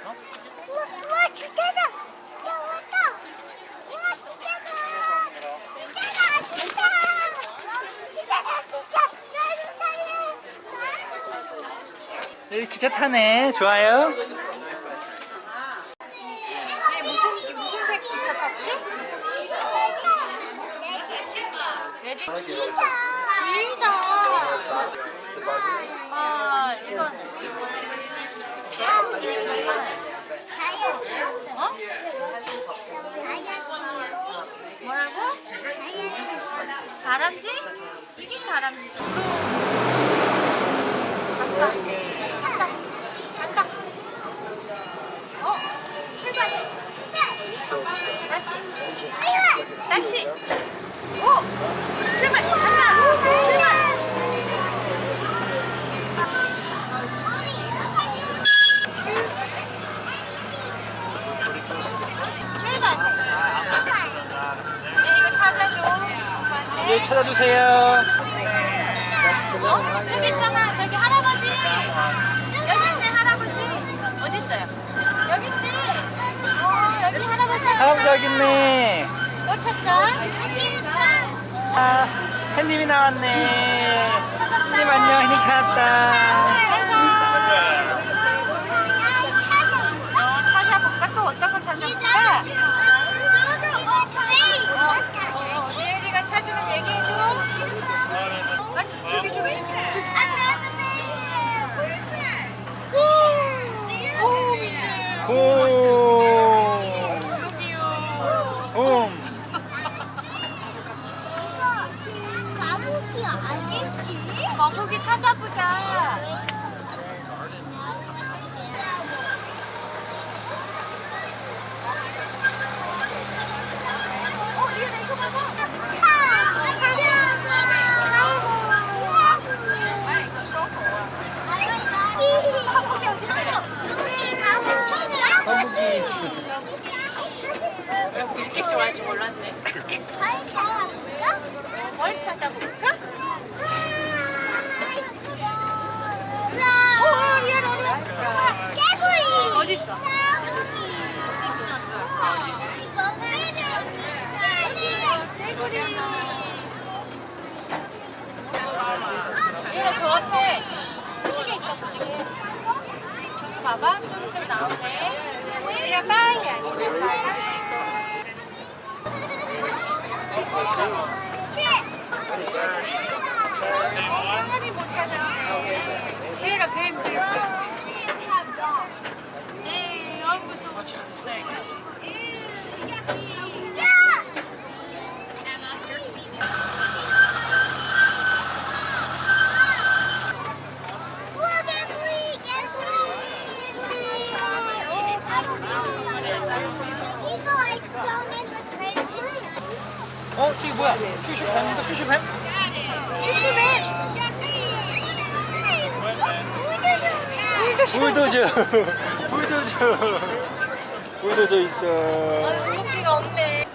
우와 진짜다. 야 왔다. 우와 진짜다. 진짜다. 여기 기차 타네. 좋아요. 무슨 색 기차 탔지? 레드 길다. 아 이거는 어? 뭐라고? 다람쥐? 이게 다람쥐지. 간다. 어? 출발. 다시. 오! 출발. 간다. 출발. 출발. 이거 찾아줘. 네, 찾아주세요. 어? 저기 있잖아. 저기 할아버지. 여기 있네 할아버지. 어디 있어요? 여기 있지. 여기 할아버지. 할아버지 여기 있네. 뭐 찾자? 아, 햇님이 나왔네. 햇님 안녕. 햇님 찾았다. 찾아볼까? 또 어떤 걸 찾아볼까? 예리가 찾으면 얘기해줘. 저기. 오. 거북이 아닐지? 거북이 찾아보자. 리은아 이거 봐봐. 거북이 어디 있어요? 거북이. 이렇게 좋아할 줄 몰랐네. 뭘 찾아볼까? 리은아. 깨구리. 어디 있어? 얘가 저 앞에 부시개 있다 부시개. 저기 봐봐 좀 있으면 나오네. 얘가 빠이야 진짜 빠이. 하나님 못 찾았네. 얘가 뱀. 에이 무서워. 어, 저기 뭐야? 슈슈뱀인가? 슈슈뱀? 불도저. 불도저 있어. 물고기가 없네.